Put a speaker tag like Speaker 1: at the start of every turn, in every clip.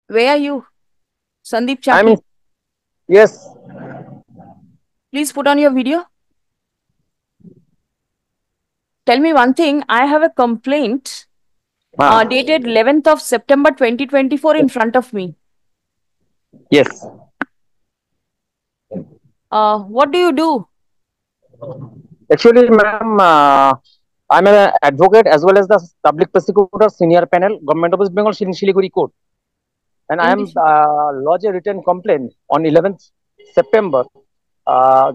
Speaker 1: Where are you? Sandeep
Speaker 2: I
Speaker 1: Chaki.
Speaker 2: mean, yes.
Speaker 1: Please put on your video. Tell me one thing. I have a complaint
Speaker 2: Ah,
Speaker 1: dated 11th of September 2024 in front of me.
Speaker 2: yes.
Speaker 1: What do you do?
Speaker 2: Actually, ma'am, I'm an advocate as well as the public prosecutor senior panel, Government of West Bengal, Siliguri Court. And I
Speaker 1: In
Speaker 2: am
Speaker 1: this.
Speaker 2: lodged a written complaint on 11th September. Uh,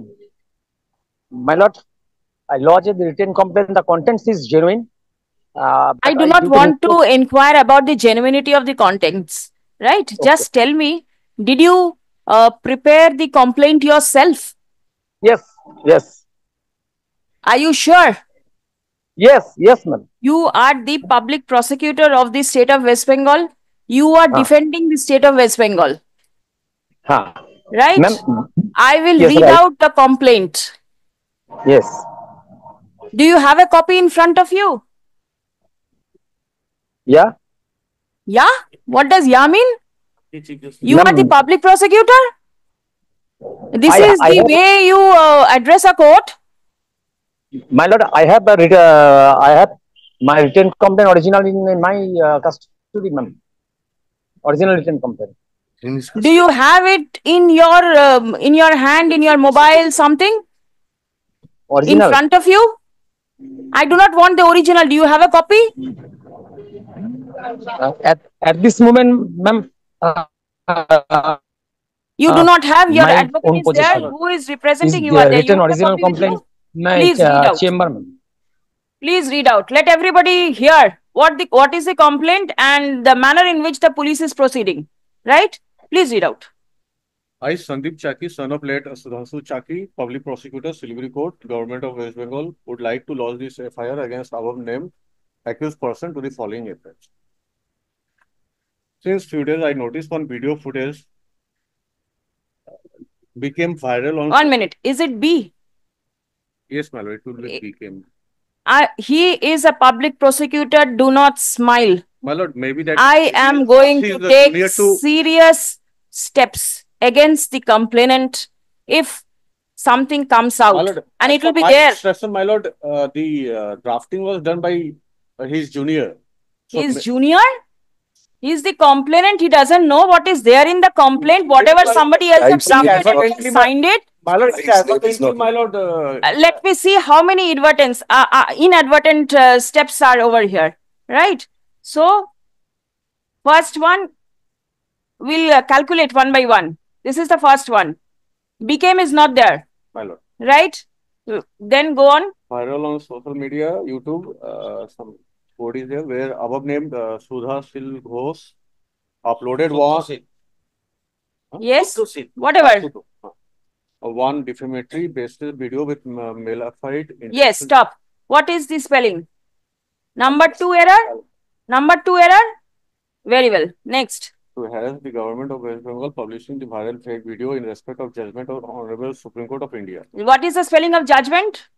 Speaker 2: my lord, I lodged a written complaint. The contents is genuine,
Speaker 1: I
Speaker 2: but
Speaker 1: do
Speaker 2: I
Speaker 1: not
Speaker 2: due to
Speaker 1: want
Speaker 2: mistake.
Speaker 1: to inquire about the genuinity of the contents, right?
Speaker 2: Okay.
Speaker 1: Just tell me, did you prepare the complaint yourself?
Speaker 2: Yes, yes,
Speaker 1: Are you sure?
Speaker 2: yes, yes, ma'am.
Speaker 1: You are the public prosecutor of the state of West Bengal. You are
Speaker 2: Ah,
Speaker 1: defending the state of West Bengal,
Speaker 2: ah. Ma'am,
Speaker 1: right? I will
Speaker 2: yes,
Speaker 1: read
Speaker 2: right.
Speaker 1: out the complaint.
Speaker 2: Yes.
Speaker 1: Do you have a copy in front of you?
Speaker 2: Yeah,
Speaker 1: Yeah? What does yeah mean? You are the
Speaker 2: ma'am.
Speaker 1: public prosecutor? This is
Speaker 2: I
Speaker 1: the
Speaker 2: have,
Speaker 1: way you address a court?
Speaker 2: my lord, I have my written complaint original in my custody, ma'am. Original written complaint.
Speaker 1: Do you have it in your hand, in your mobile, something in
Speaker 2: Original.
Speaker 1: front of you? I do not want the original. Do you have a copy?
Speaker 2: At this moment, ma'am,
Speaker 1: You do not
Speaker 2: my
Speaker 1: have,
Speaker 2: own
Speaker 1: your advocate
Speaker 2: possession
Speaker 1: is there. Who is
Speaker 2: is
Speaker 1: representing you? Are
Speaker 2: written
Speaker 1: there? You
Speaker 2: original
Speaker 1: have a copy with
Speaker 2: complaint.
Speaker 1: you?
Speaker 2: My
Speaker 1: Please read out.
Speaker 2: chamber, ma'am.
Speaker 1: Please read out. Let everybody hear what is the complaint and the manner in which the police is proceeding. Right? Please read out.
Speaker 3: I, Sandeep Chaki, son of late Sudhanshu Chaki, Public Prosecutor, Siliguri Court, Government of West Bengal, would like to lodge this FIR against above named accused person to the following effects. Since few days, I noticed one video footage became viral on.
Speaker 1: 1 minute. Is it B?
Speaker 3: Yes, my lord, it will be became.
Speaker 1: He is a public prosecutor. Do not smile.
Speaker 3: My lord, maybe that
Speaker 1: I am going to take serious steps against the complainant if something comes out.
Speaker 3: My lord,
Speaker 1: and it will be
Speaker 3: my
Speaker 1: there.
Speaker 3: instruction, my lord, the drafting was done by his junior. So
Speaker 1: His junior? He's the complainant. He doesn't know what is there in the complaint. Whatever somebody else has submitted, he signed it.
Speaker 3: my lord, my lord,
Speaker 1: Let me see how many inadvertent steps are over here. Right? So, first one, we'll calculate one by one. This is the first one. Became is not there.
Speaker 3: my lord.
Speaker 1: Right? Then go on.
Speaker 3: Viral on social media, YouTube, some code is there where above named Sudha Sil Ghosh uploaded one.
Speaker 1: Yes, whatever.
Speaker 3: One defamatory based video with malified.
Speaker 1: Yes, stop. What is the spelling? Number 2 error? Number 2 error? Very well. Next.
Speaker 3: To harass the government of West Bengal publishing the viral fake video in respect of judgment of Honorable Supreme Court of India.
Speaker 1: What is the spelling of judgment?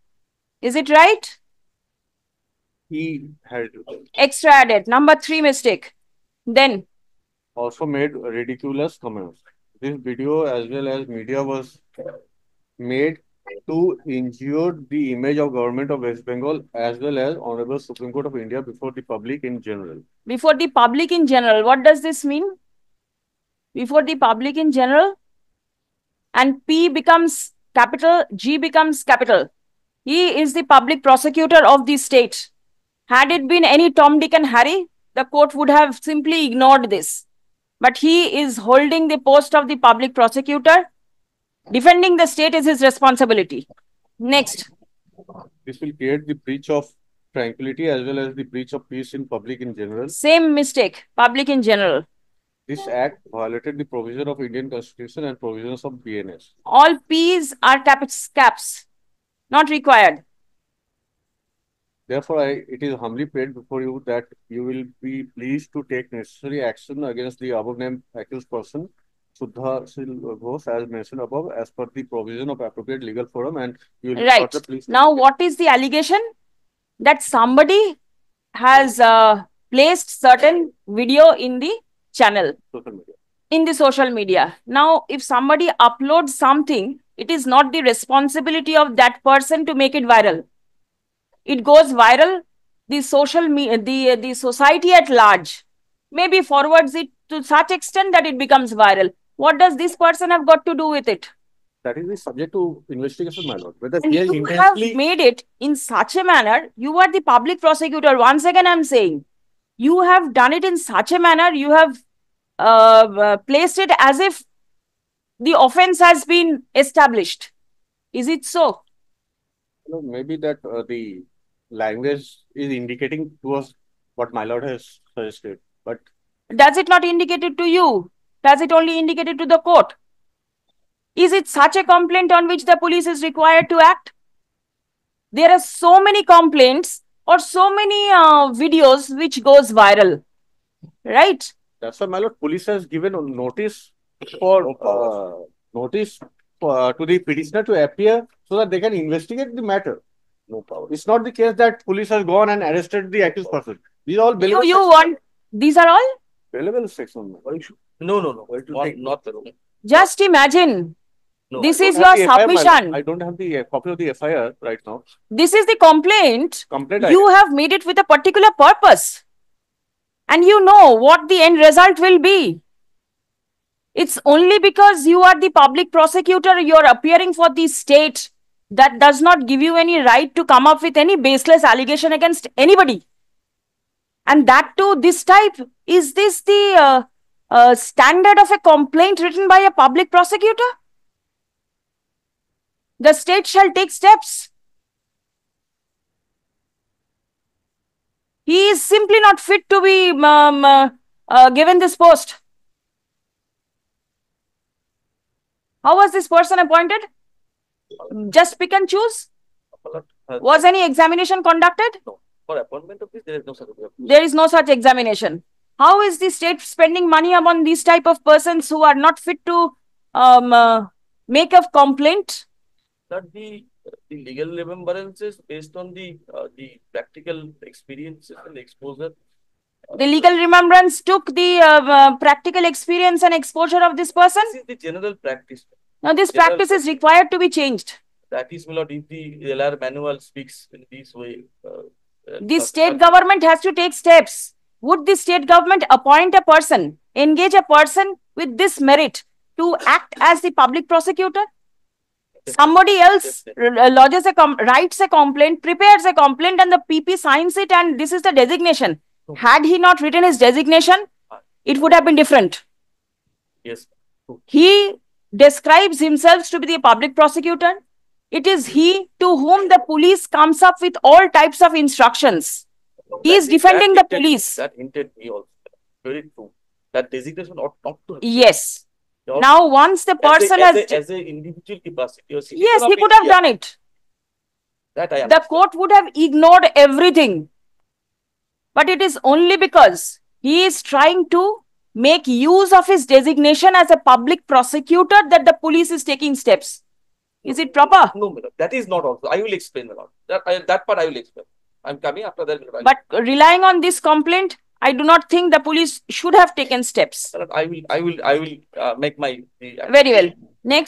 Speaker 1: Is it right?
Speaker 3: He had
Speaker 1: Extra added. Number 3 mistake. Then
Speaker 3: also made ridiculous comments. This video as well as media was made to injure the image of government of West Bengal as well as Honorable Supreme Court of India before the public in general.
Speaker 1: Before the public in general. What does this mean? Before the public in general? And P becomes capital, G becomes capital. He is the public prosecutor of the state. Had it been any Tom, Dick and Harry, the court would have simply ignored this. But he is holding the post of the public prosecutor. Defending the state is his responsibility. Next.
Speaker 3: This will create the breach of tranquility as well as the breach of peace in public in general.
Speaker 1: Same mistake, public in general.
Speaker 3: This act violated the provision of Indian Constitution and provisions of BNS.
Speaker 1: All P's are caps, not required.
Speaker 3: Therefore, it is humbly prayed before you that you will be pleased to take necessary action against the above named accused person, Sudha Sil Ghosh, as mentioned above, as per the provision of appropriate legal forum, and you will
Speaker 1: right. Now, what is the allegation? That somebody has placed certain video in the channel,
Speaker 3: social media.
Speaker 1: in the social media. Now, if somebody uploads something, it is not the responsibility of that person to make it viral. It goes viral. The social media, the society at large, maybe forwards it to such extent that it becomes viral. What does this person have got to do with it?
Speaker 3: That is the subject to investigation, my lord. Whether
Speaker 1: And
Speaker 3: he has
Speaker 1: you have
Speaker 3: intentionally
Speaker 1: made it in such a manner. You are the public prosecutor. Once again, I'm saying, you have done it in such a manner. You have placed it as if the offense has been established. Is it so?
Speaker 3: maybe that the language is indicating to us what my lord has suggested. But
Speaker 1: Does it not indicate it to you? Does it only indicate it to the court? Is it such a complaint on which the police is required to act? There are so many complaints or so many videos which goes viral, right?
Speaker 3: that's why, my lord, police has given a notice for to the petitioner to appear so that they can investigate the matter.
Speaker 2: No power.
Speaker 3: It's not the case that police has gone and arrested the accused person. These are all
Speaker 1: You want, these are all?
Speaker 3: bailable section.
Speaker 2: No. Not the room.
Speaker 1: Just imagine.
Speaker 2: No,
Speaker 1: This
Speaker 3: I
Speaker 1: is
Speaker 3: don't have
Speaker 1: your
Speaker 3: the FIR, my lord.
Speaker 1: submission.
Speaker 3: I don't have the copy of the FIR right now.
Speaker 1: This is the complaint.
Speaker 3: Complaint.
Speaker 1: You have made it with a particular purpose. And you know what the end result will be. It's only because you are the public prosecutor, you're appearing for the state. That does not give you any right to come up with any baseless allegation against anybody. And that too, this type, is this the standard of a complaint written by a public prosecutor? The state shall take steps. He is simply not fit to be given this post. How was this person appointed? Just pick and choose? Was any examination conducted?
Speaker 2: No. For appointment of this, there is no such.
Speaker 1: There is no such examination. How is the state spending money upon these type of persons who are not fit to make a complaint?
Speaker 2: That the legal remembrances based on the practical experiences and exposure.
Speaker 1: The legal remembrance took the practical experience and exposure of this person.
Speaker 2: This is the general practice.
Speaker 1: Now, this practice is required to be changed.
Speaker 2: That is, my lord, if the LR manual speaks in this way.
Speaker 1: The state government has to take steps. Would the state government appoint a person, engage a person with this merit to act as the public prosecutor? Somebody else lodges writes a complaint, prepares a complaint, and the PP signs it, and this is the designation. Had he not written his designation, it would have been different.
Speaker 2: Yes.
Speaker 1: He describes himself to be the public prosecutor. It is he to whom the police comes up with all types of instructions. He is defending the police.
Speaker 2: That intent me also. Very true. That designation ought not to have.
Speaker 1: Yes. Now, once the person
Speaker 2: as an individual capacity.
Speaker 1: Yes, he could have done it.
Speaker 2: That I
Speaker 1: the court would have ignored everything. But it is only because he is trying to make use of his designation as a public prosecutor that the police is taking steps. Is it proper?
Speaker 2: No, madam. That is not also. I will explain about that part. I will explain. I'm coming after that.
Speaker 1: But relying on this complaint, I do not think the police should have taken steps.
Speaker 2: I will make my.
Speaker 1: Very well. Next.